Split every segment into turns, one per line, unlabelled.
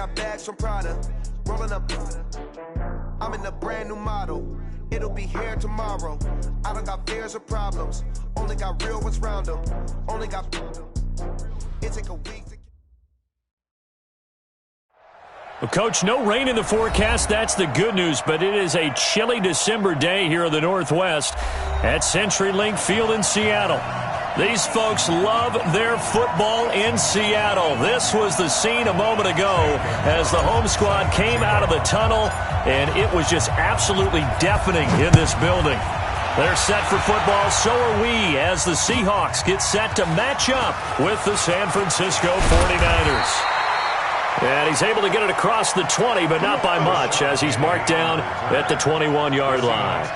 got bags from Prada, rolling up. I'm in a brand new model. It'll be here tomorrow. I don't got fears or problems. Only got real ones round them. Only got. It take a week to.
Well, Coach, no rain in the forecast. That's the good news, but it is a chilly December day here in the Northwest at CenturyLink Field in Seattle. These folks love their football in Seattle. This was the scene a moment ago as the home squad came out of the tunnel, and it was just absolutely deafening in this building. They're set for football, so are we, as the Seahawks get set to match up with the San Francisco 49ers. And he's able to get it across the 20, but not by much, as he's marked down at the 21-yard line.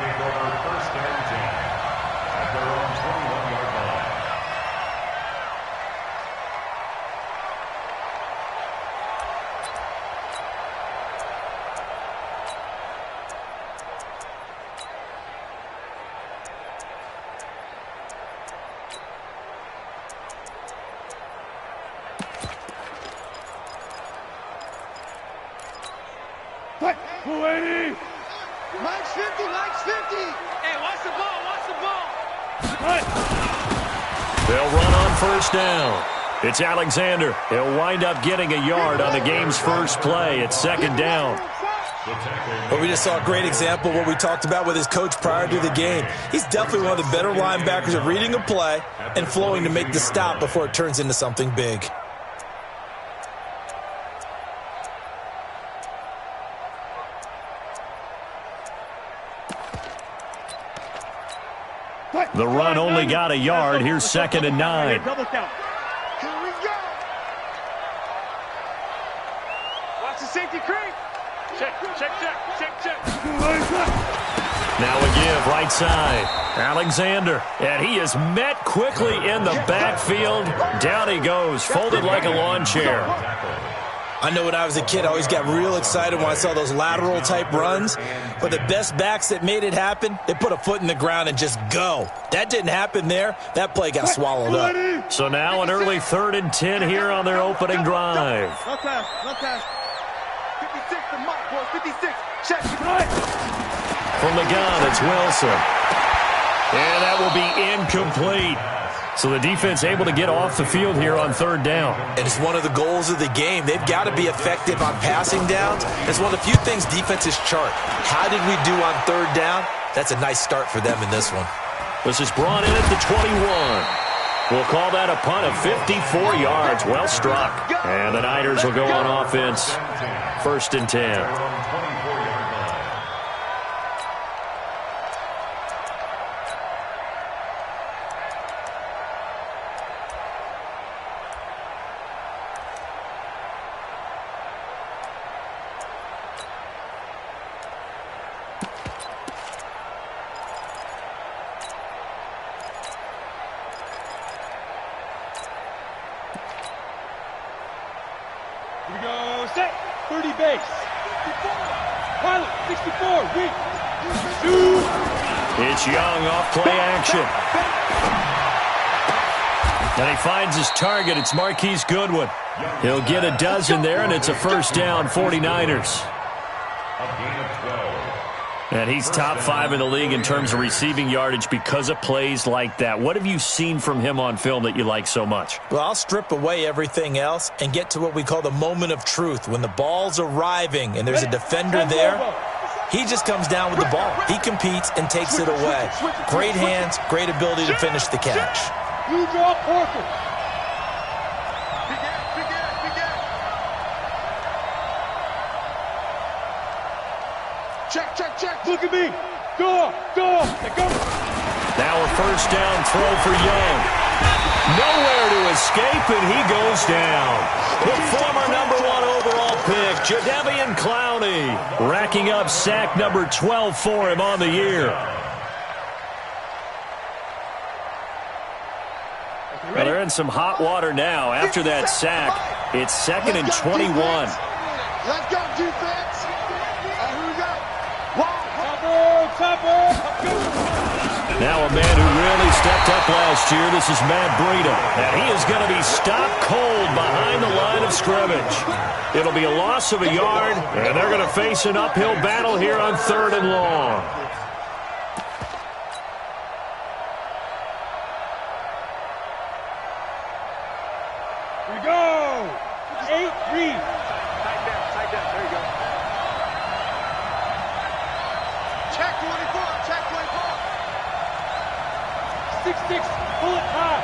Mike's 50, Mike's 50. Hey, watch the ball.
They'll run on first down. It's Alexander. He'll wind up getting a yard on the game's first play. It's second down.
But we just saw a great example of what we talked about with his coach prior to the game. He's definitely one of the better linebackers at reading a play and flowing to make the stop before it turns into something big.
The run only got a yard. Here's second and 9.
Double count. Here we go. Watch the safety creep. Check.
Now a give, right side. Alexander, and he is met quickly in the backfield. Down he goes, folded like a lawn chair.
I know when I was a kid, I always got real excited when I saw those lateral-type runs. But the best backs that made it happen, they put a foot in the ground and just go. That didn't happen there. That play got swallowed up.
So now an early 3rd and 10 here on their opening drive.
Left pass. 56, the mark, boys, 56. Check.
From the gun, it's Wilson. And that will be incomplete. So the defense able to get off the field here on 3rd down.
And it's one of the goals of the game. They've got to be effective on passing downs. It's one of the few things defenses chart. How did we do on 3rd down? That's a nice start for them in this one.
This is brought in at the 21. We'll call that a punt of 54 yards. Well struck. And the Niners will go on offense. 1st and 10.
Here we go, set, 30 base. Pilot, 64, weak.
It's Young off play action. And he finds his target. It's Marquise Goodwin. He'll get a dozen there, and it's a first down, 49ers. And he's top 5 in the league in terms of receiving yardage because of plays like that. What have you seen from him on film that you like so much?
Well, I'll strip away everything else and get to what we call the moment of truth. When the ball's arriving and there's a defender there, he just comes down with the ball. He competes and takes it away. Great hands, great ability to finish the catch.
You draw Parker. Check. Look at me. Go.
Now a first down throw for Young. Nowhere to escape, and he goes down. The former #1 overall pick, Jadeveon Clowney, racking up sack number 12 for him on the year. Well, they're in some hot water now. After that sack, it's 2nd and 21.
Let's go, defense. Here we go.
Now a man who really stepped up last year. This is Matt Breida. And he is going to be stopped cold behind the line of scrimmage. It'll be a loss of a yard, and they're going to face an uphill battle here on 3rd and long.
Here we go. 8-3.
Tight down. There you go. Check 24. Check 24.
6-6. Pull it high.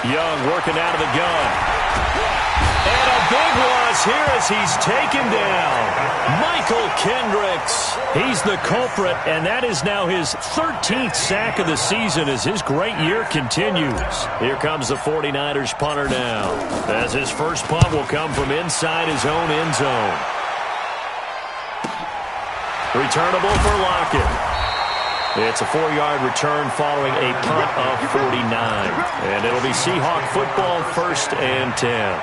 Young working out of the gun. And a big loss here as he's taken down. Michael Kendricks. He's the culprit, and that is now his 13th sack of the season as his great year continues. Here comes the 49ers punter now, as his first punt will come from inside his own end zone. Returnable for Lockett. It's a 4-yard return following a punt of 49. And it'll be Seahawk football, 1st and 10.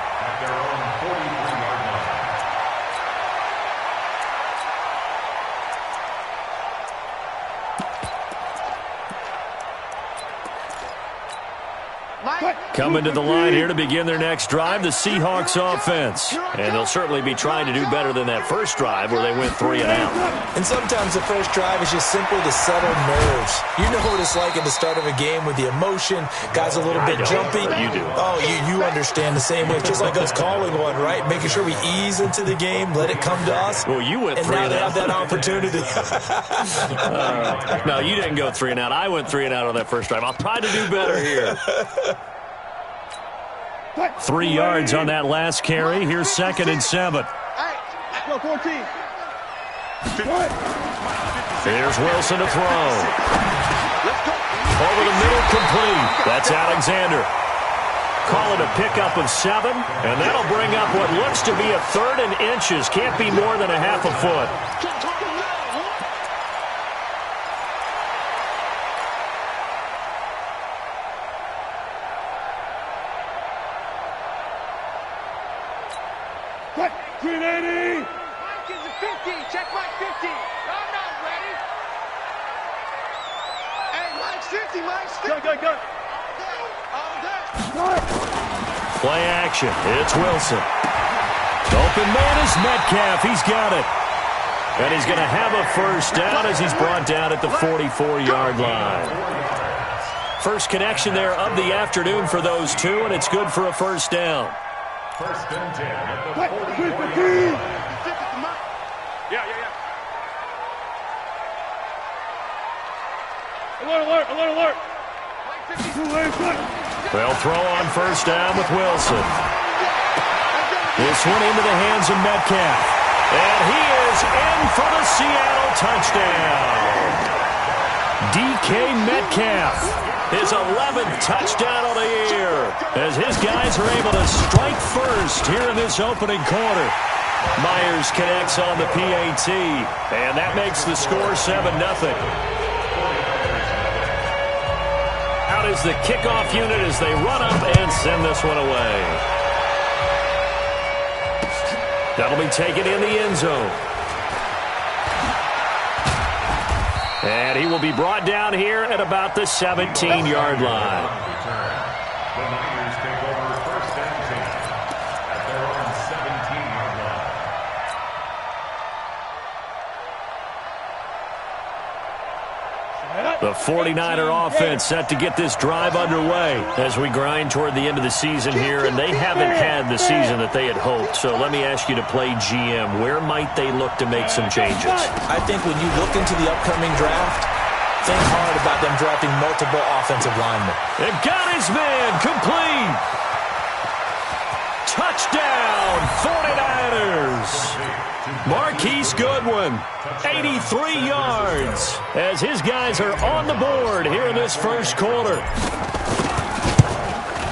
Coming to the line here to begin their next drive, the Seahawks offense. And they'll certainly be trying to do better than that first drive where they went 3 and out.
And sometimes the first drive is just simply to settle nerves. You know what it's like at the start of a game with the emotion. Guys a little bit jumpy.
You do.
Oh, you understand the same way. It's just like us calling one, right? Making sure we ease into the game, let it come to us.
Well, you went 3
and
and
now
out.
they have that opportunity.
No, you didn't go 3 and out. I went 3 and out on that first drive. I'll try to do better here. 3 yards on that last carry. Here's 2nd and 7.
Go 14.
Here's Wilson to throw. Over the middle, complete. That's Alexander. Call it a pickup of 7, and that'll bring up what looks to be a 3rd and inches. Can't be more than a half a foot.
What? 380.
Mike is a 50. Check Mike 50. I'm not ready. Hey, Mike's 50. Mike's 50.
Go.
All day.
Play action. It's Wilson. Open man is Metcalf. He's got it. And he's going to have a first down as he's brought down at the 44-yard line. First connection there of the afternoon for those two, and it's good for a first down.
1st and 10 at the 44-yard line.
Yeah.
Alert.
They'll throw on first down with Wilson. This one into the hands of Metcalf. And he is in for the Seattle touchdown. DK Metcalf, his 11th touchdown of the year, as his guys are able to strike first here in this opening quarter. Myers connects on the PAT, and that makes the score 7-0. Out is the kickoff unit as they run up and send this one away. That'll be taken in the end zone. And he will be brought down here at about the 17-yard line.
The Niners take over 1st and 10 at their own 17-yard line.
The 49er offense set to get this drive underway as we grind toward the end of the season here, and they haven't had the season that they had hoped. So let me ask you to play GM. Where might they look to make some changes?
I think when you look into the upcoming draft, think hard about them drafting multiple offensive linemen.
They've got his man complete. Touchdown, 49ers. Marquise Goodwin, 83 yards, as his guys are on the board here in this first quarter.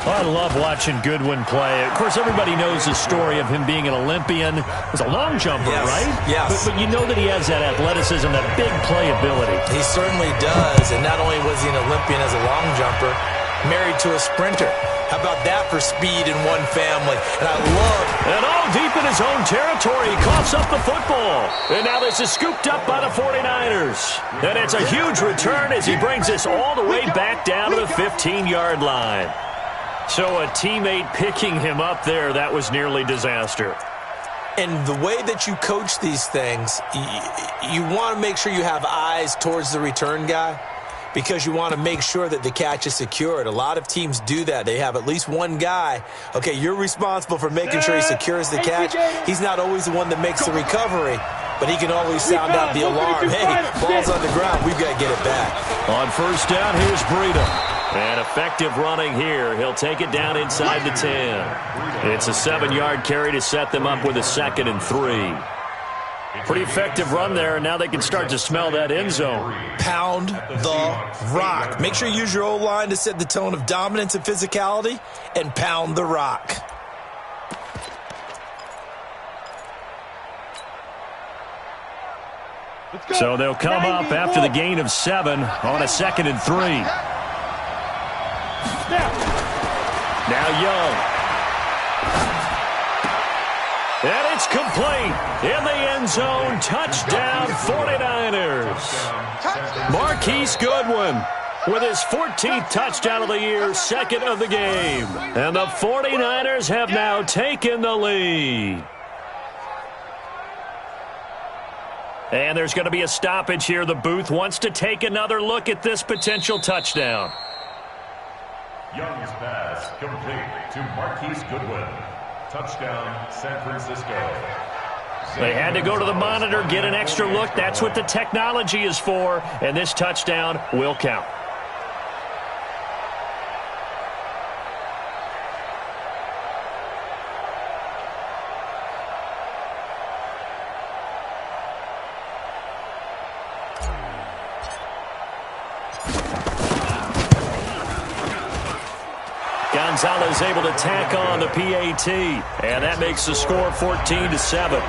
I love watching Goodwin play. Of course, everybody knows the story of him being an Olympian. He's a long jumper,
yes,
right?
Yes.
But you know that he has that athleticism, that big playability.
He certainly does. And not only was he an Olympian as a long jumper, married to a sprinter. How about that for speed in one family? And I love...
And all deep in his own territory, he coughs up the football. And now this is scooped up by the 49ers. And it's a huge return as he brings us all the way back down to the 15-yard line. So a teammate picking him up there, that was nearly disaster.
And the way that you coach these things, you want to make sure you have eyes towards the return guy, because you want to make sure that the catch is secured. A lot of teams do that. They have at least one guy. Okay, you're responsible for making sure he secures the catch. He's not always the one that makes the recovery, but he can always sound out the alarm. Hey, ball's on the ground. We've got to get it back.
On first down, here's Breida. And effective running here. He'll take it down inside the 10. It's a 7-yard carry to set them up with a 2nd and 3. Pretty effective run there, and now they can start to smell that end zone.
Pound the rock. Make sure you use your O-line to set the tone of dominance and physicality, and pound the rock.
So they'll come up after the gain of 7 on a 2nd and 3. Now Young. And it's complete. In the end zone. Touchdown 49ers. Marquise Goodwin with his 14th touchdown of the year, 2nd of the game. And the 49ers have now taken the lead. And there's going to be a stoppage here. The booth wants to take another look at this potential touchdown.
Young's pass complete to Marquise Goodwin. Touchdown, San Francisco.
They had to go to the monitor, get an extra look. That's what the technology is for, and this touchdown will count. Gonzalez able to tack on the PAT, and that makes the score 14-7.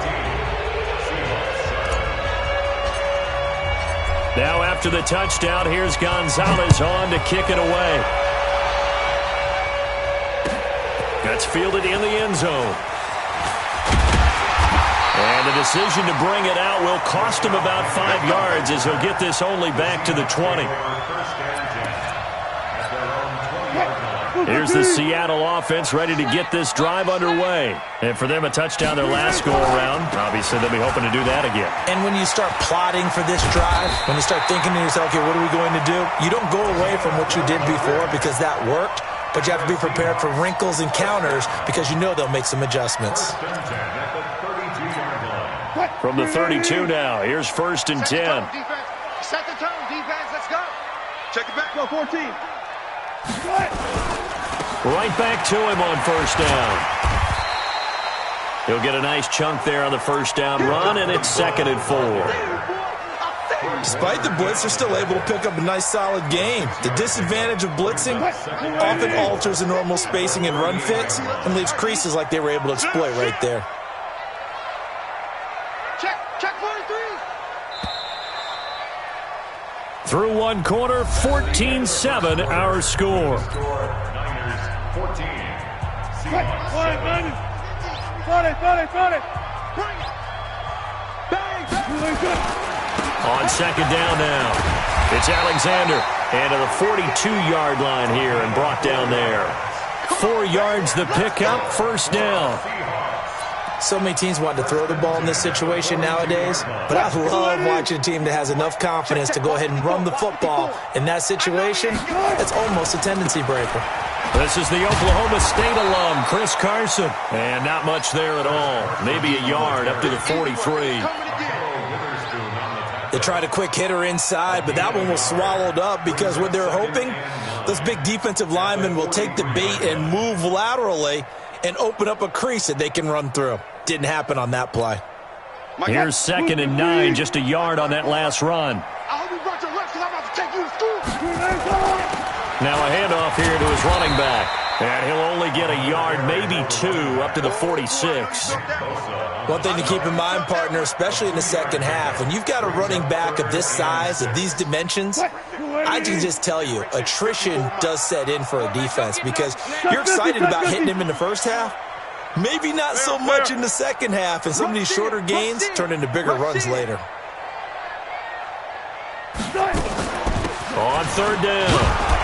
Now after the touchdown, here's Gonzalez on to kick it away. That's fielded in the end zone. And the decision to bring it out will cost him about 5 yards as he'll get this only back to the 20. Here's the Seattle offense ready to get this drive underway. And for them, a touchdown their last go-around. Obviously, they'll be hoping to do that again.
And when you start plotting for this drive, when you start thinking to yourself, okay, what are we going to do? You don't go away from what you did before because that worked, but you have to be prepared for wrinkles and counters because you know they'll make some adjustments.
From the 32 now, here's 1st and 10.
Set the tone, defense, let's go.
Check it back, go 14.
Right back to him on 1st down. He'll get a nice chunk there on the 1st down run, and it's 2nd and 4.
Despite the blitz, they're still able to pick up a nice, solid game. The disadvantage of blitzing often alters the normal spacing and run fits and leaves creases like they were able to exploit right there.
Check 43.
Through one quarter, 14-7 our score.
14.
On 2nd down now, it's Alexander. And to the 42-yard line here and brought down there. 4 yards the pickup, 1st down.
So many teams want to throw the ball in this situation nowadays, but I love watching a team that has enough confidence to go ahead and run the football in that situation. It's almost a tendency breaker.
This is the Oklahoma State alum, Chris Carson. And not much there at all. Maybe a yard up to the 43.
They tried a quick hitter inside, but that one was swallowed up because what they're hoping, those big defensive linemen will take the bait and move laterally and open up a crease that they can run through. Didn't happen on that play.
Here's 2nd and 9, just a yard on that last run. Now a handoff here to his running back. And he'll only get a yard, maybe 2, up to the 46.
One thing to keep in mind, partner, especially in the second half, when you've got a running back of this size, of these dimensions, I can just tell you, attrition does set in for a defense because you're excited about hitting him in the first half. Maybe not so much in the second half, and some of these shorter gains turn into bigger runs later.
On third down,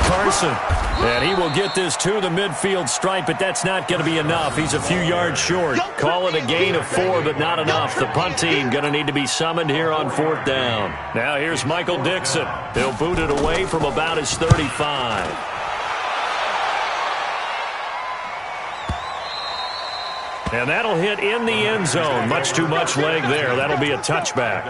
Carson. And he will get this to the midfield stripe, but that's not going to be enough. He's a few yards short. Call it a gain of 4, but not enough. The punt team going to need to be summoned here on fourth down. Now here's Michael Dixon. He'll boot it away from about his 35. And that'll hit in the end zone. Much too much leg there. That'll be a touchback.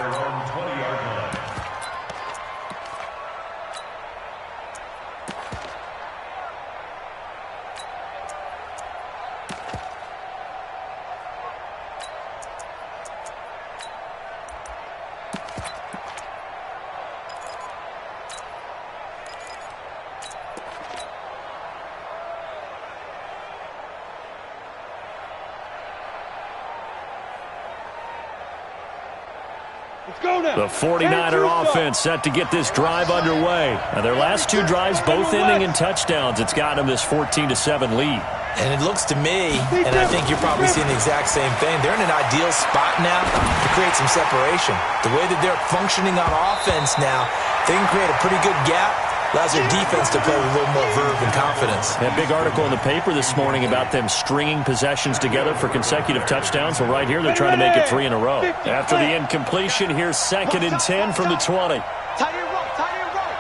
The 49er offense set to get this drive underway. Now, their last 2 drives both ending in touchdowns. It's got them this 14-7 lead.
And it looks to me, and I think you're probably seeing the exact same thing, they're in an ideal spot now to create some separation. The way that they're functioning on offense now, they can create a pretty good gap. Allows their defense to play with a little more verve and confidence.
That big article in the paper this morning about them stringing possessions together for consecutive touchdowns. Well, right here, they're trying to make it 3 in a row. After the incompletion, here's 2nd and 10 from the 20.
Tight end right, tight end right.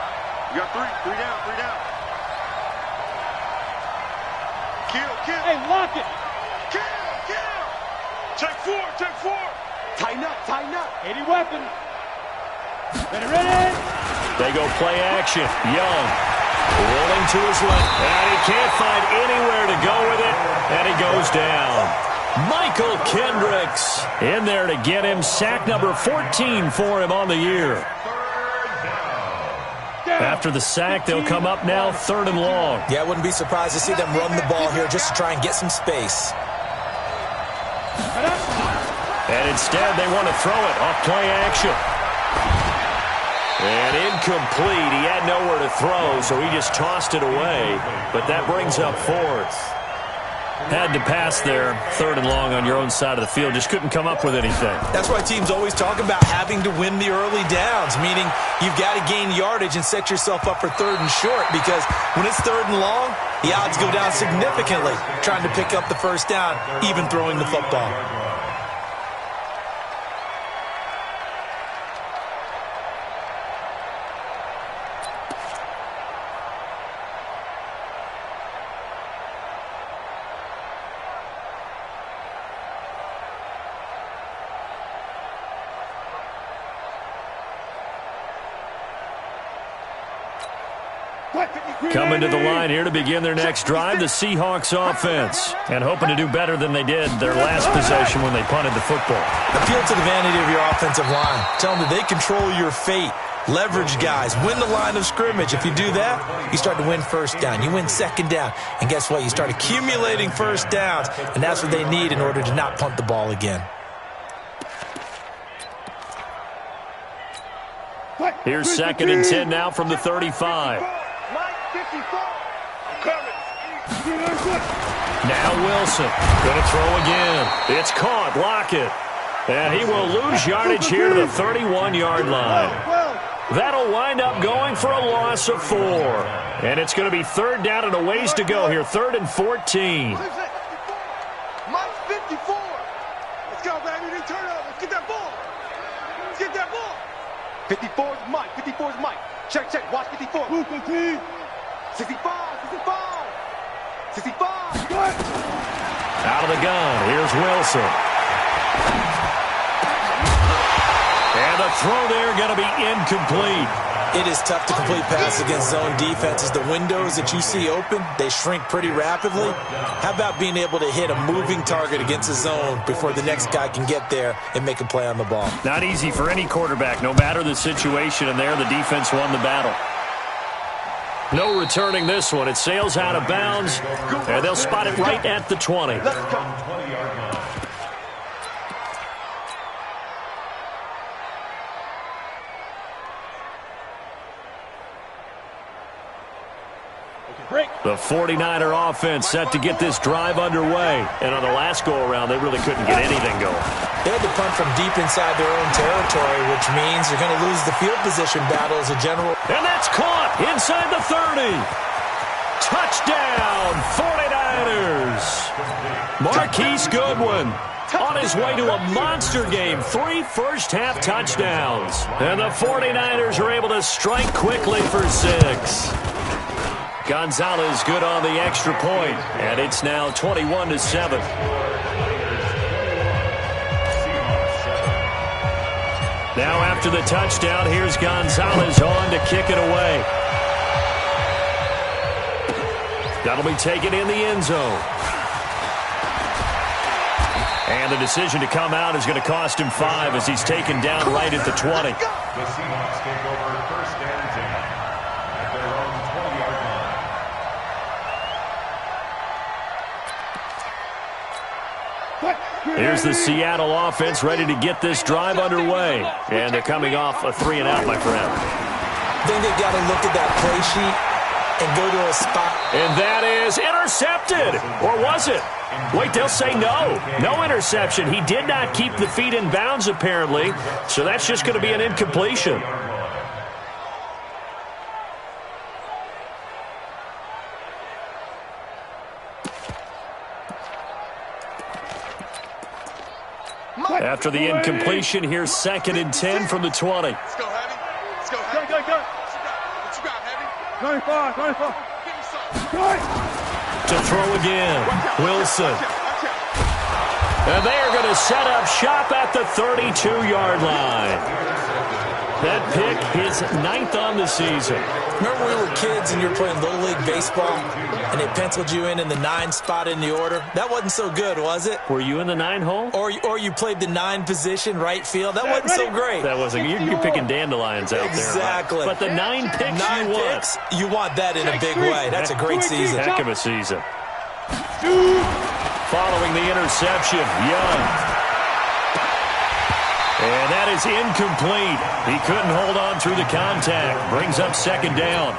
You got 3 down, 3 down. Kill.
Hey, lock it.
Kill. Check 4.
Tighten up.
80 weapon.
Ready.
They go play action. Young rolling to his left. And he can't find anywhere to go with it. And he goes down. Michael Kendricks in there to get him. Sack number 14 for him on the year. After the sack, they'll come up now 3rd and long.
Yeah, I wouldn't be surprised to see them run the ball here just to try and get some space.
And instead, they want to throw it off play action. And incomplete. He had nowhere to throw, so he just tossed it away. But that brings up 4th. Had to pass there, 3rd and long on your own side of the field. Just couldn't come up with anything.
That's why teams always talk about having to win the early downs, meaning you've got to gain yardage and set yourself up for 3rd and short, because when it's 3rd and long, the odds go down significantly trying to pick up the first down, even throwing the football.
Coming to the line here to begin their next drive, the Seahawks offense. And hoping to do better than they did their last possession when they punted the football.
Appeal to the vanity of your offensive line. Tell them that they control your fate. Leverage guys. Win the line of scrimmage. If you do that, you start to win first down. You win second down. And guess what? You start accumulating first downs. And that's what they need in order to not punt the ball again.
Here's 2nd and 10 now from the 35. Now Wilson going to throw again. It's caught. Lockett. And he will lose yardage here to the 31-yard line. That'll wind up going for a loss of 4. And it's going to be 3rd down and a ways to go here. 3rd and 14.
Mike 54. Let's go, baby. They turn up. Let's get that ball. Let's get that ball. 54 is Mike. 54 is Mike. Check. Watch 54. 65. 65.
Out of the gun. Here's Wilson. And the throw there going to be incomplete.
It is tough to complete pass against zone defenses. The windows that you see open, they shrink pretty rapidly. How about being able to hit a moving target against a zone before the next guy can get there and make a play on the ball?
Not easy for any quarterback, no matter the situation, and there the defense won the battle. No returning this one. It sails out of bounds, and they'll spot it right at the 20.
Let's go. 20-yard line.
The 49er offense set to get this drive underway. And on the last go-around, they really couldn't get anything going.
They had to punt from deep inside their own territory, which means they're going to lose the field position battle as a general.
And that's caught inside the 30. Touchdown, 49ers. Marquise Goodwin on his way to a monster game. 3 first-half touchdowns. And the 49ers are able to strike quickly for 6. Gonzalez good on the extra point, and it's now 21-7. Now after the touchdown, here's Gonzalez on to kick it away. That'll be taken in the end zone. And the decision to come out is going to cost him 5 as he's taken down right at the 20.
The Seahawks take over first and 10 at their own 20-yard line.
Here's the Seattle offense ready to get this drive underway. And they're coming off a 3-and-out, my friend.
I think they've got to look at that play sheet and go to a spot.
And that is intercepted. Or was it? Wait, they'll say no. No interception. He did not keep the feet in bounds, apparently. So that's just going to be an incompletion. After the incompletion, here's 2nd and 10 from the 20.
Let's go, Heavy. Let's go, Heavy. Go. What you got, Heavy?
25.
Give me some.
To throw again, Wilson. And they are going to set up shop at the 32-yard line. That pick, his 9th on the season.
Remember we were kids and you were playing Little League Baseball and they penciled you in the 9 spot in the order? That wasn't so good, was it?
Were you in the 9 hole?
Or you played the 9 position, right field? That wasn't so great.
That wasn't. You're picking dandelions out there.
Exactly.
Right? But the 9 picks
9
you want.
picks, you want that in a big way. That's a great season.
Heck of a season. Following the interception, Young. And that is incomplete. He couldn't hold on through the contact. Brings up 2nd down.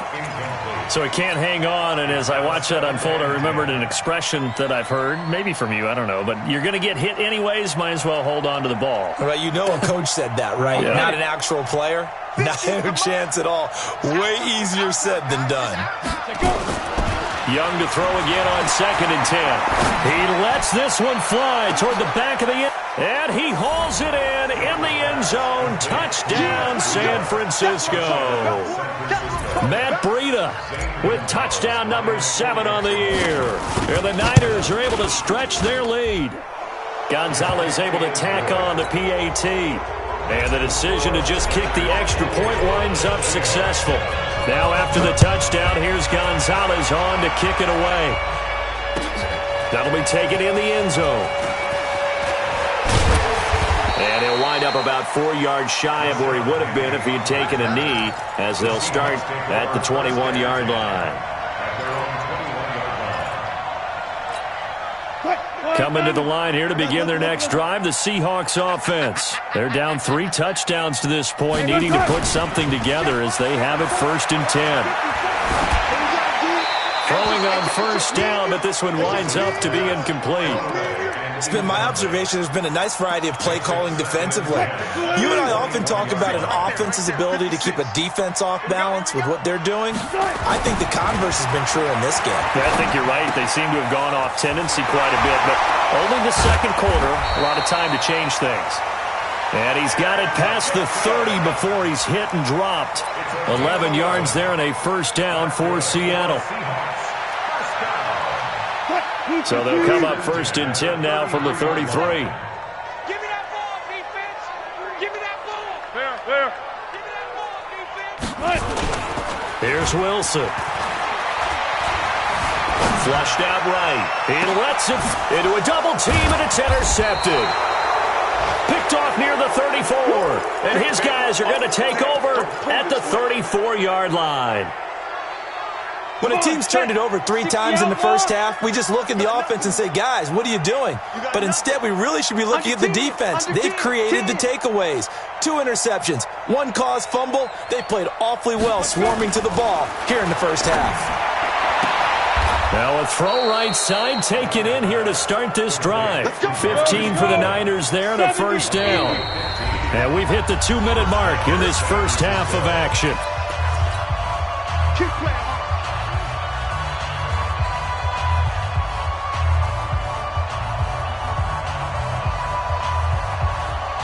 So he can't hang on, and as I watch that unfold, I remembered an expression that I've heard, maybe from you, I don't know, but you're going to get hit anyways, might as well hold on to the ball.
Well, you know a coach said that, right?
Yeah.
Not an actual player. Not a chance at all. Way easier said than done.
Young to throw again on 2nd and 10. He lets this one fly toward the back of the end. And he hauls it in the end zone. Touchdown, San Francisco. Matt Breida with touchdown number 7 on the year. And the Niners are able to stretch their lead. Gonzalez able to tack on the PAT. And the decision to just kick the extra point winds up successful. Now after the touchdown, here's Gonzalez on to kick it away. That'll be taken in the end zone. And he'll wind up about 4 yards shy of where he would have been if he had taken a knee, as they'll start at the 21-yard line. Coming to the line here to begin their next drive, the Seahawks offense. They're down 3 touchdowns to this point, needing to put something together as they have it 1st and 10. Throwing on 1st down, but this one winds up to be incomplete.
It's been my observation there's been a nice variety of play calling defensively. You and I often talk about an offense's ability to keep a defense off balance with what they're doing. I think the converse has been true in this game.
Yeah, I think you're right. They seem to have gone off tendency quite a bit, but only the 2nd quarter, a lot of time to change things. And he's got it past the 30 before he's hit and dropped. 11 yards there and a 1st down for Seattle. So they'll come up 1st and 10 now from the 33.
Give me that ball, defense. Give me that ball.
Fair.
Give me that ball, defense.
Here's Wilson. Flushed out right. He lets it into a double team, and it's intercepted. Picked off near the 34. And his guys are going to take over at the 34-yard line.
When a team's turned it over 3 times in the first half, we just look at the offense and say, guys, what are you doing? But instead, we really should be looking at the defense. They've created the takeaways. 2 interceptions, 1 caused fumble. They played awfully well swarming to the ball here in the first half.
Now a throw right side taken in here to start this drive. 15 for the Niners there and a first down. And we've hit the 2-minute mark in this first half of action.
Keep playing.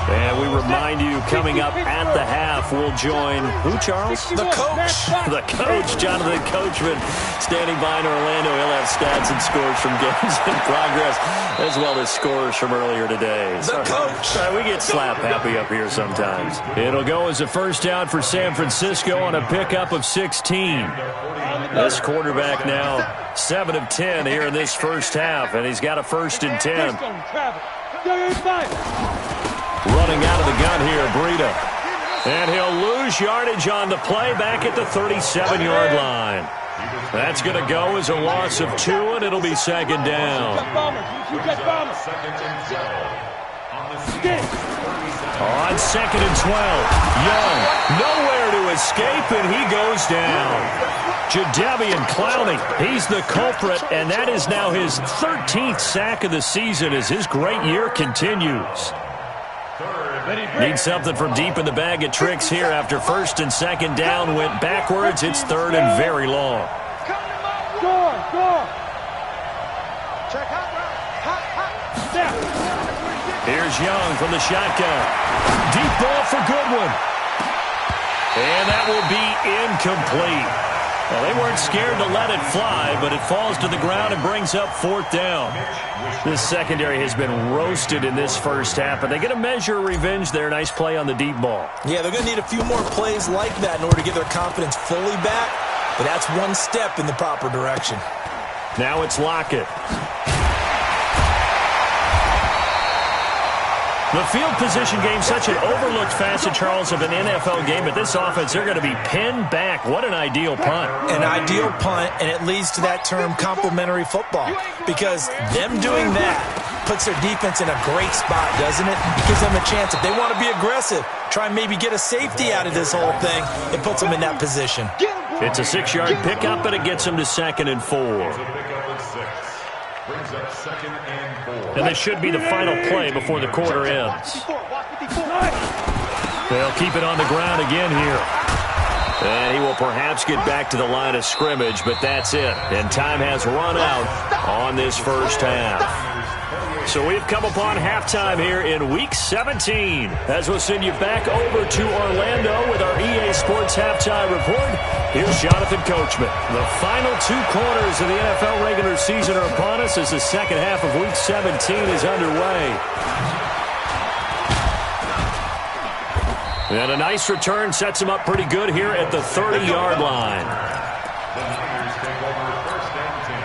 And we remind you, coming up at the half, we'll join who, Charles?
The coach.
The coach, Jonathan Coachman, standing by in Orlando. He'll have stats and scores from games in progress, as well as scores from earlier today.
The coach.
We get slap happy up here sometimes. It'll go as a first down for San Francisco on a pickup of 16. This quarterback now 7 of 10 here in this first half, and he's got a 1st and 10. Running out of the gun here, Breida. And he'll lose yardage on the play back at the 37-yard line. That's going to go as a loss of 2, and it'll be 2nd down. On 2nd and 12, Young, nowhere to escape, and he goes down. Jadeveon Clowney, he's the culprit, and that is now his 13th sack of the season as his great year continues. Need something from deep in the bag of tricks here after 1st and 2nd down went backwards. It's 3rd and very long. Here's Young from the shotgun. Deep ball for Goodwin. And that will be incomplete. Well, they weren't scared to let it fly, but it falls to the ground and brings up 4th down. This secondary has been roasted in this first half, but they get a measure of revenge there. Nice play on the deep ball.
Yeah, they're going to need a few more plays like that in order to get their confidence fully back, but that's one step in the proper direction.
Now it's Lockett. The field position game, such an overlooked facet, Charles, of an NFL game. But this offense, they're going to be pinned back. What an ideal punt.
An ideal punt, and it leads to that term complementary football. Because them doing that puts their defense in a great spot, doesn't it? It gives them a chance. If they want to be aggressive, try and maybe get a safety out of this whole thing, it puts them in that position.
It's a 6-yard pickup, and it gets them to 2nd and 4.
Brings up 2nd and 4.
And this should be the final play before the quarter ends. They'll keep it on the ground again here. And he will perhaps get back to the line of scrimmage, but that's it. And time has run out on this first half. So we've come upon halftime here in Week 17. As we'll send you back over to Orlando with our EA Sports Halftime Report, here's Jonathan Coachman. The final 2 quarters of the NFL regular season are upon us as the second half of Week 17 is underway. And a nice return sets him up pretty good here at the 30-yard line.
The Niners take over 1st and 10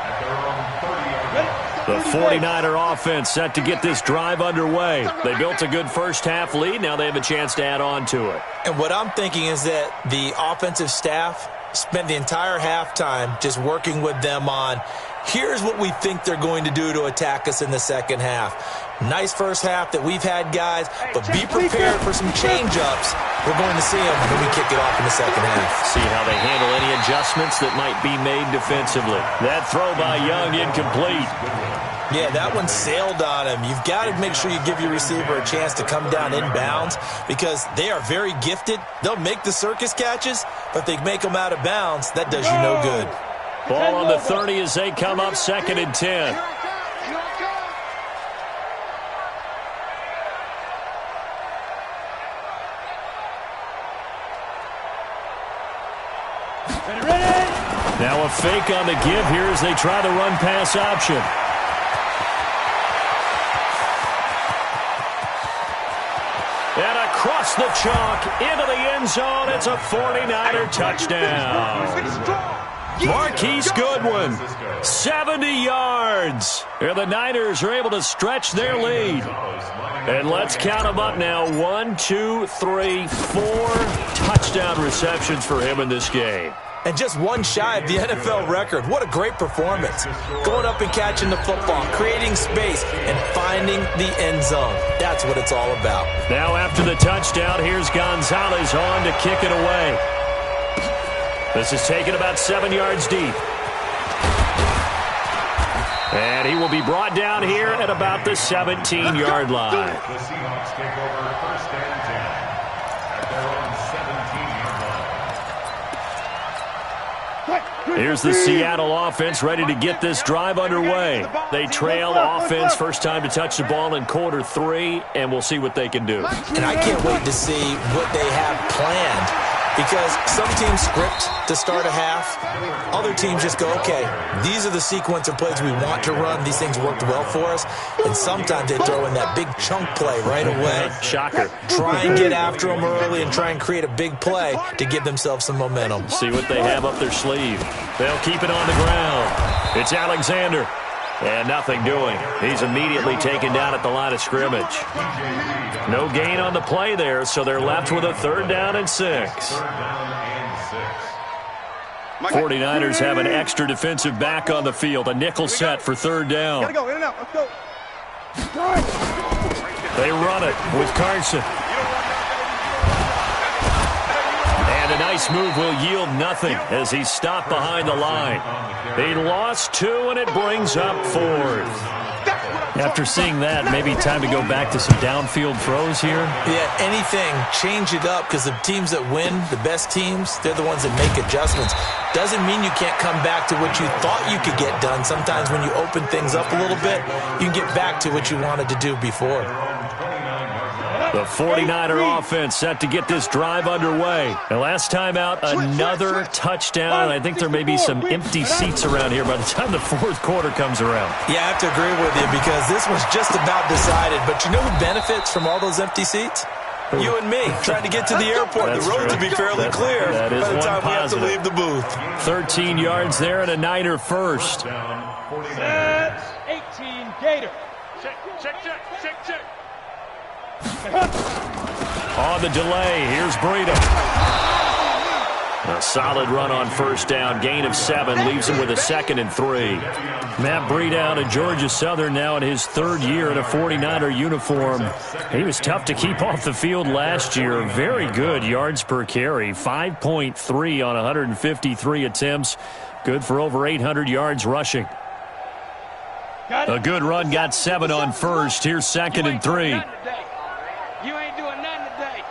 at their own 30-yard line.
The 49er offense set to get this drive underway. They built a good first half lead. Now they have a chance to add on to it.
And what I'm thinking is that the offensive staff spent the entire halftime just working with them on, here's what we think they're going to do to attack us in the second half. Nice first half that we've had, guys, but be prepared for some change-ups. We're going to see them when we kick it off in the second half.
See how they handle any adjustments that might be made defensively. That throw by Young incomplete.
Yeah, that one sailed on him. You've got to make sure you give your receiver a chance to come down inbounds because they are very gifted. They'll make the circus catches, but if they make them out of bounds, that does you no good.
Ball on the 30 as they come up 2nd and 10. Now a fake on the give here as they try the run-pass option. And across the chalk, into the end zone, it's a 49er touchdown. Marquise Goodwin, 70 yards. And the Niners are able to stretch their lead. And let's count them up now. 1, 2, 3, 4 touchdown receptions for him in this game.
And just one shy of the NFL record. What a great performance. Going up and catching the football, creating space, and finding the end zone. That's what it's all about.
Now after the touchdown, here's Gonzalez on to kick it away. This is taken about 7 yards deep. And he will be brought down here at about the 17-yard line.
The Seahawks take over first and 10 at their own 17-yard line.
Here's the Seattle offense ready to get this drive underway. They trail offense first time to touch the ball in quarter 3, and we'll see what they can do.
And I can't wait to see what they have planned, because some teams script to start a half. Other teams just go, okay, these are the sequence of plays we want to run. These things worked well for us. And sometimes they throw in that big chunk play right away.
Shocker.
Try and get after them early and try and create a big play to give themselves some momentum.
See what they have up their sleeve. They'll keep it on the ground. It's Alexander. And nothing doing. He's immediately taken down at the line of scrimmage. No gain on the play there, so they're left with a 3rd down and 6. 49ers have an extra defensive back on the field. A nickel set for 3rd down.
Gotta go, in and out, let's go.
They run it with Carson. And a nice move will yield nothing as he's stopped behind the line. He lost 2, and it brings up 4th. After seeing that, maybe time to go back to some downfield throws here.
Yeah, anything, change it up, because the teams that win, the best teams, they're the ones that make adjustments. Doesn't mean you can't come back to what you thought you could get done. Sometimes when you open things up a little bit, you can get back to what you wanted to do before.
The 49er offense set to get this drive underway. And last time out, another touchdown. I think there may be some empty seats around here by the time the 4th quarter comes around.
Yeah, I have to agree with you, because this one's just about decided. But you know who benefits from all those empty seats? You and me, trying to get to the airport.
That's
the road
true.
to be fairly clear
that is
by the time
one
we have to
positive.
leave the booth.
13 yards there and a Niner first.
That's 18 Gator. Check.
On the delay, here's Breida. A solid run on 1st down. Gain of 7 leaves him with a 2nd and 3. Matt Breida out of Georgia Southern now in his 3rd year in a 49er uniform. He was tough to keep off the field last year. Very good yards per carry. 5.3 on 153 attempts. Good for over 800 yards rushing. A good run, got 7 on 1st. Here's 2nd and 3.
You ain't doing nothing today.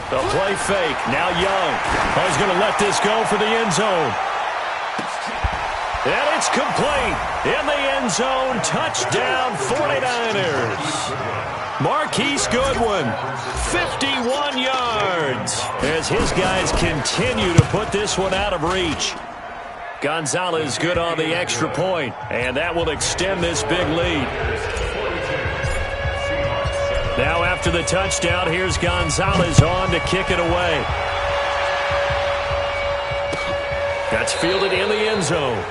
The play fake. Now Young. He's going to let this go for the end zone. And it's complete. In the end zone. Touchdown 49ers. Marquise Goodwin. 51 yards. As his guys continue to put this one out of reach. Gonzalez good on the extra point. And that will extend this big lead. Now after the touchdown, here's Gonzalez on to kick it away. That's fielded in the end zone.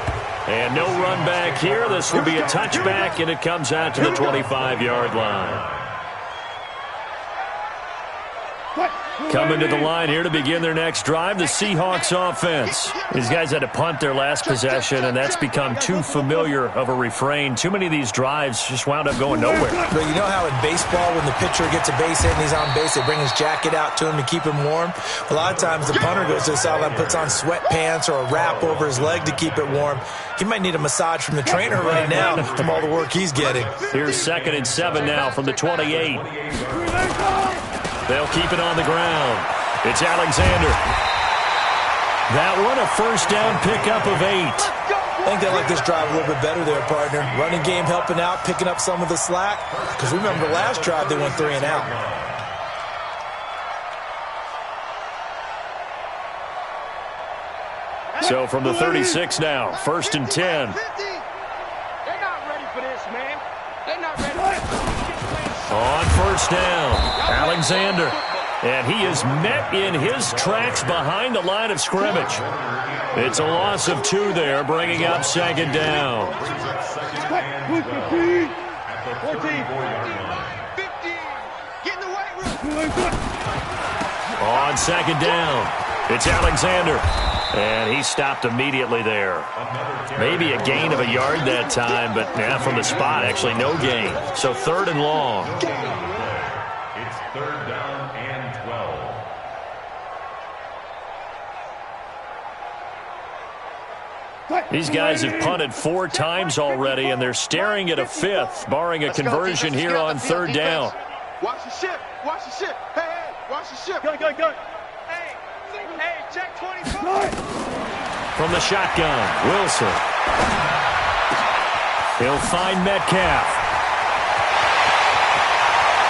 And no run back here. This will be a touchback, and it comes out to the 25-yard line. Coming to the line here to begin their next drive, the Seahawks offense. These guys had to punt their last possession, and that's become too familiar of a refrain. Too many of these drives just wound up going nowhere.
But you know how in baseball, when the pitcher gets a base hit and he's on base, they bring his jacket out to him to keep him warm? A lot of times the punter goes to the sideline, puts on sweatpants or a wrap over his leg to keep it warm. He might need a massage from the trainer right now from all the work he's getting.
Here's 2nd and 7 now from the 28. They'll keep it on the ground. It's Alexander. That one a 1st down pickup of 8.
I think they like this drive a little bit better there, partner. Running game helping out, picking up some of the slack. Because remember, last drive they went 3 and out.
So from the 36 now, 1st and 10.
They're not ready for this, man. They're not ready.
On 1st down, Alexander. And he is met in his tracks behind the line of scrimmage. It's a loss of 2 there, bringing up 2nd down.
14. 15. Get in the weight room.
On 2nd down, It's Alexander. And he stopped immediately there. Maybe a gain of a yard that time, but from the spot, actually no gain. So 3rd and long.
It's 3rd down and 12.
These guys have punted 4 times already, and they're staring at a 5th, barring a conversion here on 3rd down.
Watch the ship. Watch the ship. Hey, watch the ship.
Go.
Hey, check 25.
From the shotgun, Wilson. He'll find Metcalf.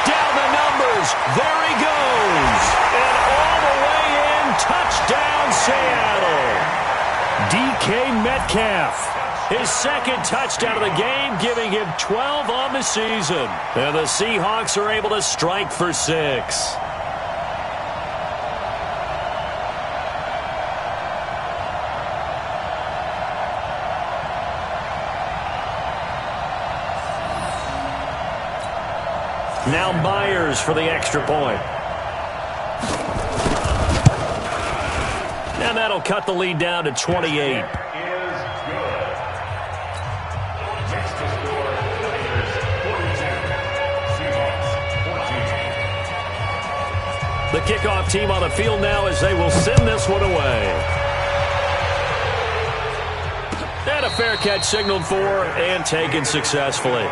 Down the numbers. There he goes. And all the way in, touchdown Seattle. DK Metcalf. His 2nd touchdown of the game, giving him 12 on the season. And the Seahawks are able to strike for 6. Now Myers for the extra point. And that'll cut the lead down to 28. The kickoff team on the field now as they will send this one away. And a fair catch signaled for and taken successfully.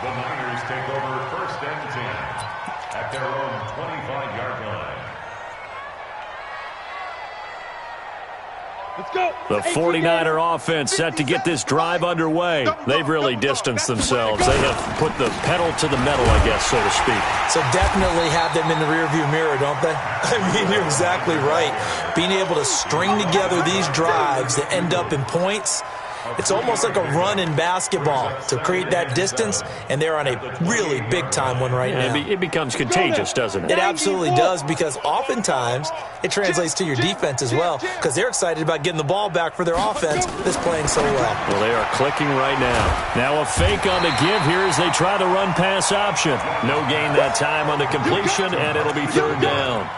The Niners take over 1st and 10 at their own 25-yard line.
Let's go.
The 49er offense set to get this drive underway. They've really distanced themselves. They have put the pedal to the metal, I guess, so to speak.
So definitely have them in the rearview mirror, don't they? I mean, you're exactly right. Being able to string together these drives that end up in points, it's almost like a run in basketball to create that distance, and they're on a really big-time one right now.
It becomes contagious, doesn't it?
It absolutely does, because oftentimes it translates to your defense as well, because they're excited about getting the ball back for their offense that's playing so well.
Well, they are clicking right now. Now a fake on the give here as they try the run-pass option. No gain that time on the completion, and it'll be 3rd down.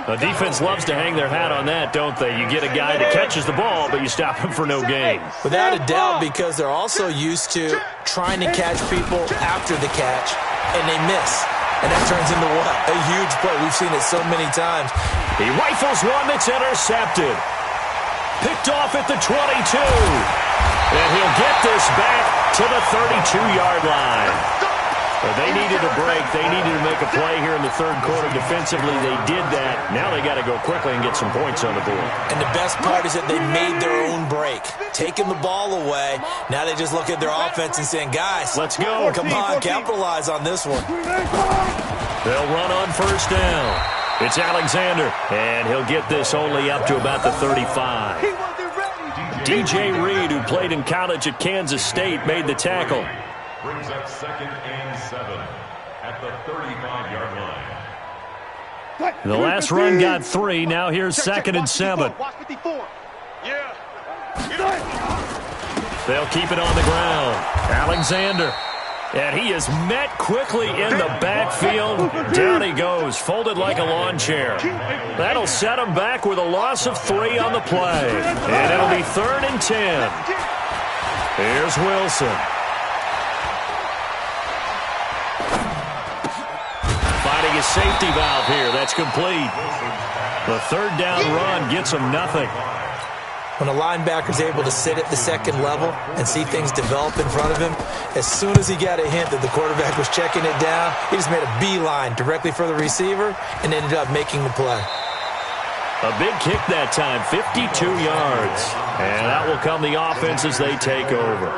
The defense loves to hang their hat on that, don't they? You get a guy that catches the ball, but you stop him for no gain.
Without a doubt, because they're also used to trying to catch people after the catch, and they miss. And that turns into what? A huge play. We've seen it so many times.
He rifles one that's intercepted. Picked off at the 22. And he'll get this back to the 32-yard line. But they needed a break. They needed to make a play here in the 3rd quarter. Defensively, they did that. Now they got to go quickly and get some points on the board.
And the best part is that they made their own break. Taking the ball away. Now they just look at their offense and saying, guys,
let's go.
Come on, capitalize on this one.
They'll run on 1st down. It's Alexander, and he'll get this only up to about the 35. DJ Reed, who played in college at Kansas State, made the tackle.
Brings up 2nd and 7 at the 35-yard line.
The last run got 3. Now here's 2nd and 7.
Watch 54. Yeah.
They'll keep it on the ground. Alexander. And he is met quickly in the backfield. Down he goes, folded like a lawn chair. That'll set him back with a loss of 3 on the play. And it'll be 3rd and 10. Here's Wilson. Finding his safety valve here. That's complete. The 3rd down run gets him nothing.
When a linebacker's able to sit at the 2nd level and see things develop in front of him, as soon as he got a hint that the quarterback was checking it down, he just made a beeline directly for the receiver and ended up making the play.
A big kick that time, 52 yards. And that will come the offense as they take over.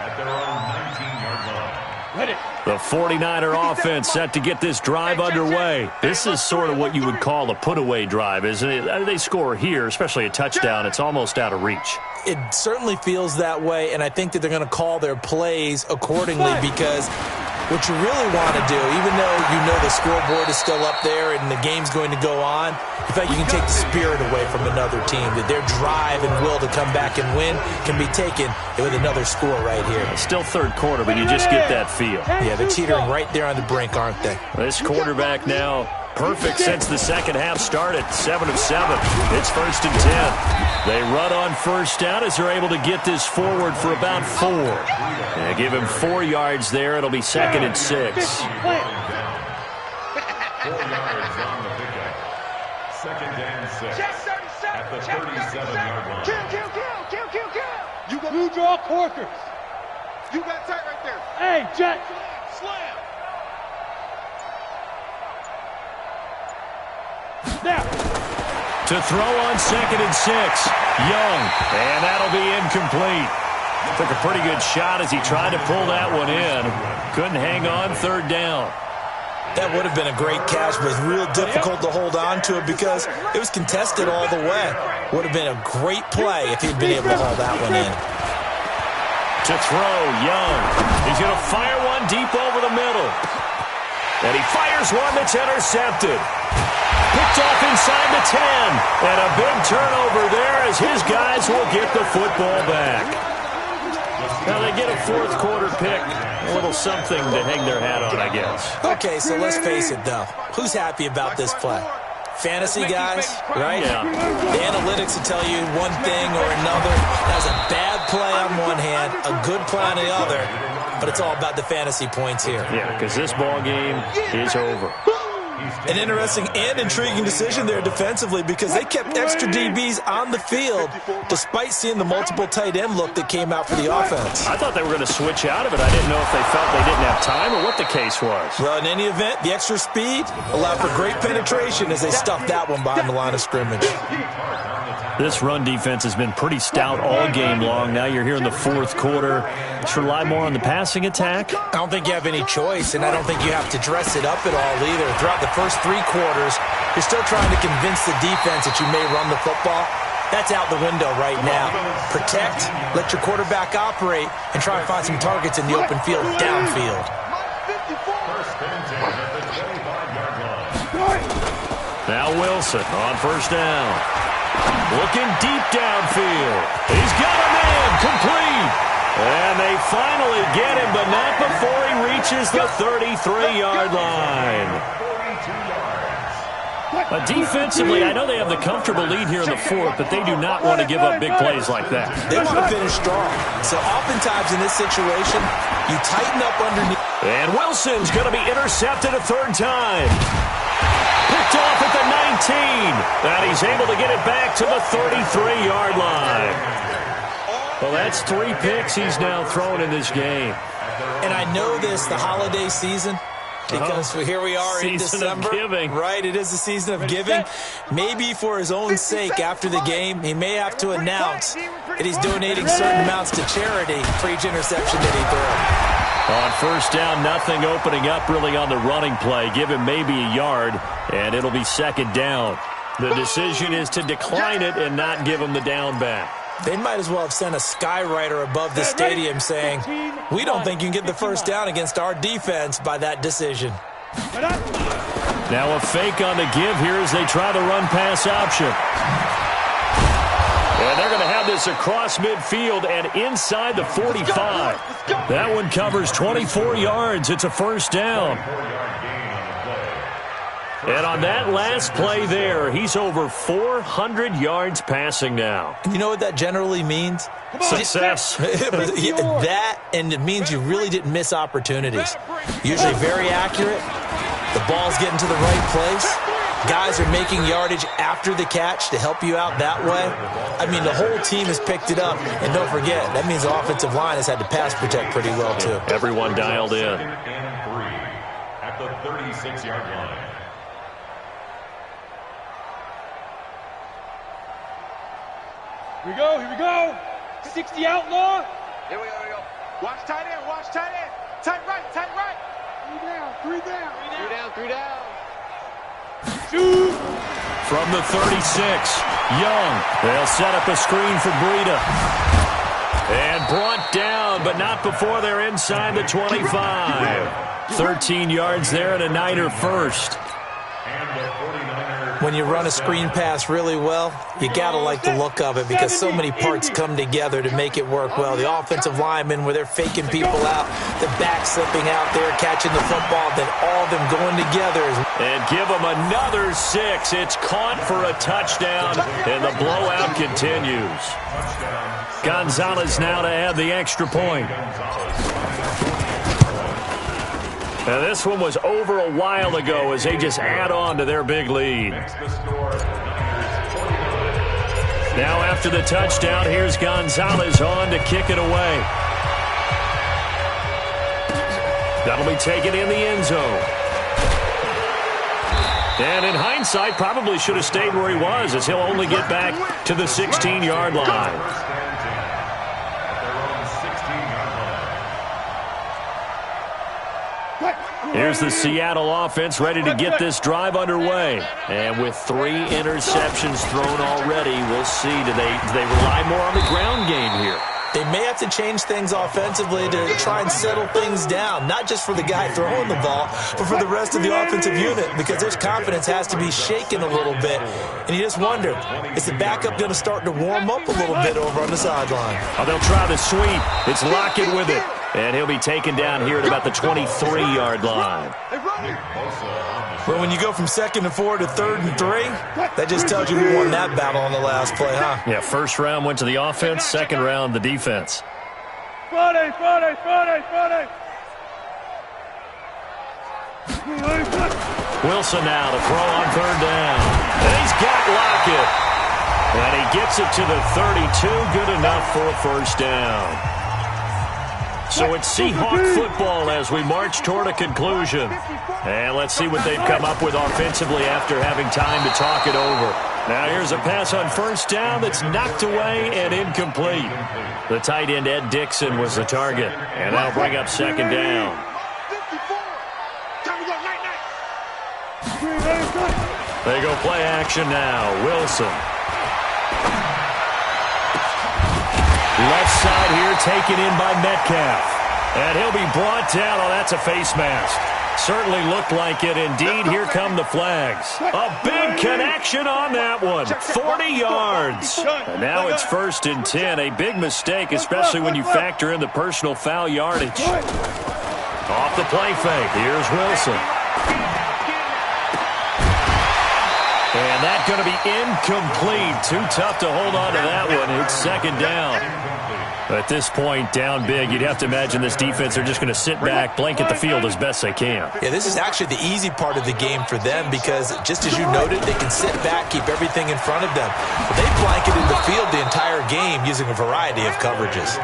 At their own 19-yard line.
The 49er offense set to get this drive underway. This is sort of what you would call a put-away drive, isn't it? They score here, especially a touchdown. It's almost out of reach.
It certainly feels that way, and I think that they're going to call their plays accordingly, because what you really want to do, even though you know the scoreboard is still up there and the game's going to go on, in fact, you can take the spirit away from another team, that their drive and will to come back and win can be taken with another score right here.
It's still 3rd quarter, but you just get that feel.
Yeah, they're teetering right there on the brink, aren't they?
This quarterback now perfect since the second half started. 7 of 7. It's 1st and 10. They run on first down as they're able to get this forward for about 4. And give him 4 yards there. It'll be 2nd and 6.
4 yards on the pickup. 2nd and 6. At the 37-yard line.
You got blue draw corkers.
You got tight right there.
Hey, Jet.
Slam.
Now.
To throw on 2nd and 6. Young. And that'll be incomplete. Took a pretty good shot as he tried to pull that one in. Couldn't hang on 3rd down.
That would have been a great catch, but it's real difficult to hold on to it because it was contested all the way. Would have been a great play if he'd been able to haul that one in.
To throw, Young. He's going to fire one deep over the middle. And he fires one that's intercepted. Picked off inside the 10. And a big turnover there as his guys will get the football back. Now they get a 4th quarter pick. A little something to hang their hat on, I guess.
Okay, so let's face it, though. Who's happy about this play? Fantasy guys, right?
Yeah.
The analytics will tell you one thing or another. That was a bad play on one hand, a good play on the other, but it's all about the fantasy points here.
Yeah, because this ball game is over.
An interesting and intriguing decision there defensively because they kept extra DBs on the field despite seeing the multiple tight end look that came out for the offense.
I thought they were going to switch out of it. I didn't know if they felt they didn't have time or what the case was.
Well, in any event, the extra speed allowed for great penetration as they stuffed that one behind the line of scrimmage.
This run defense has been pretty stout all game long. Now you're here in the 4th quarter. Just rely more on the passing attack?
I don't think you have any choice, and I don't think you have to dress it up at all either. Throughout the first 3 quarters, you're still trying to convince the defense that you may run the football. That's out the window right now. Protect, let your quarterback operate, and try and find some targets in the open field downfield.
1st and 10 at the 25-yard line.
Now Wilson on first down. Looking deep downfield. He's got a man complete. And they finally get him, but not before he reaches the 33-yard line.
42 yards.
But defensively, I know they have the comfortable lead here in the 4th, but they do not want to give up big plays like that.
They want to finish strong. So oftentimes in this situation, you tighten up underneath.
And Wilson's going to be intercepted a 3rd time. Picked off at the 19. And he's able to get it back to the 33-yard line. Well, that's 3 picks he's now thrown in this game.
And I know this, the holiday season, because here we are in December.
Season of giving.
Right, it is the season of giving. Maybe for his own sake after the game, he may have to announce that he's donating certain amounts to charity for each interception that he threw.
On first down, nothing opening up really on the running play. Give him maybe a yard, and it'll be 2nd down. The decision is to decline it and not give him the down back.
They might as well have sent a skywriter above the stadium saying, we don't think you can get the first down against our defense by that decision.
Now a fake on the give here as they try the run-pass option. And they're going to have this across midfield and inside the 45. That one covers 24 yards. It's a 1st down. And on that last play there, he's over 400 yards passing now.
You know what that generally means?
Success.
That, and it means you really didn't miss opportunities. Usually very accurate. The ball's getting to the right place. Guys are making yardage after the catch to help you out that way. I mean, the whole team has picked it up. And don't forget, that means the offensive line has had to pass protect pretty well, too.
Everyone dialed in.
2nd and 3 at the 36-yard line.
Here we go. 60 outlaw.
Here we go. Watch tight end. Tight right. 3 down.
Shoot.
From the 36, Young. They'll set up a screen for Breida. And brought down, but not before they're inside the 25. 13 yards there and a Niner first.
And the 49ers
When you run a screen pass really well, you got to like the look of it because so many parts come together to make it work well. The offensive linemen, where they're faking people out, the back slipping out there, catching the football, then all of them going together.
And give them another 6. It's caught for a touchdown, and the blowout continues. Gonzalez now to add the extra point. Now, this one was over a while ago as they just add on to their big lead. Now, after the touchdown, here's Gonzalez on to kick it away. That'll be taken in the end zone. And in hindsight, probably should have stayed where he was, as he'll only get back to the 16-yard line. Here's the Seattle offense ready to get this drive underway. And with 3 interceptions thrown already, we'll see. Do they rely more on the ground game here?
They may have to change things offensively to try and settle things down, not just for the guy throwing the ball, but for the rest of the offensive unit, because their confidence has to be shaken a little bit. And you just wonder, is the backup going to start to warm up a little bit over on the sideline?
Oh, they'll try the sweep. It's Lockett with it. And he'll be taken down here at about the 23-yard line.
Well, when you go from 2nd and 4 to 3rd and 3, that just tells you who won that battle on the last play, huh?
Yeah, first round went to the offense, second round the defense.
Friday.
Wilson now to throw on 3rd down. And he's got Lockett. And he gets it to the 32, good enough for a first down. So it's Seahawk football as we march toward a conclusion. And let's see what they've come up with offensively after having time to talk it over. Now here's a pass on 1st down that's knocked away and incomplete. The tight end, Ed Dixon, was the target. And that'll bring up 2nd down. They go play action now. Wilson. Left side here taken in by Metcalf. And he'll be brought down. Oh, that's a face mask. Certainly looked like it. Indeed, here come the flags. A big connection on that one. 40 yards. And now it's 1st and 10. A big mistake, especially when you factor in the personal foul yardage. Off the play fake. Here's Wilson. And that's going to be incomplete. Too tough to hold on to that one. It's 2nd down. At this point, down big, you'd have to imagine this defense are just going to sit back, blanket the field as best they can.
Yeah, this is actually the easy part of the game for them because, just as you noted, they can sit back, keep everything in front of them. But they blanketed the field the entire game using a variety of coverages.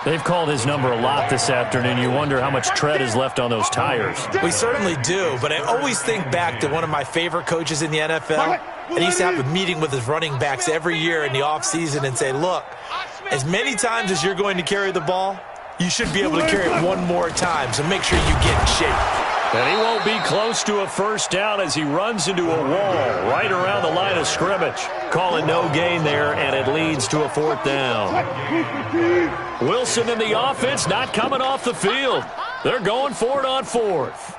They've called his number a lot this afternoon. You wonder how much tread is left on those tires.
We certainly do, but I always think back to one of my favorite coaches in the NFL. And he used to have a meeting with his running backs every year in the offseason and say, look, as many times as you're going to carry the ball, you should be able to carry it one more time, so make sure you get in shape.
And he won't be close to a first down as he runs into a wall right around the line of scrimmage. Calling no gain there, and it leads to a 4th down. Wilson and the offense not coming off the field. They're going for it on 4th.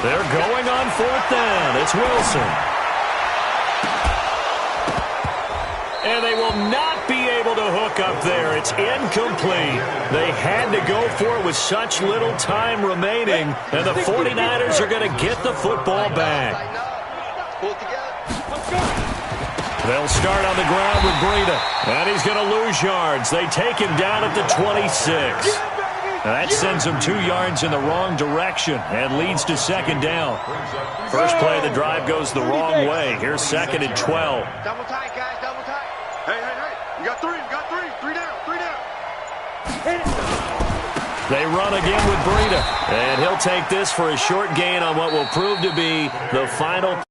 They're going on 4th down. It's Wilson. And they will not be able to hook up there. It's incomplete. They had to go for it with such little time remaining. And the 49ers are going to get the football back. They'll start on the ground with Breida. And he's going to lose yards. They take him down at the 26. Now that sends him 2 yards in the wrong direction and leads to 2nd down. First play of the drive goes the wrong way. Here's 2nd and 12.
Double tight, guys, double tight. Hey. You got 3, Three down.
They run again with Breida. And he'll take this for a short gain on what will prove to be the final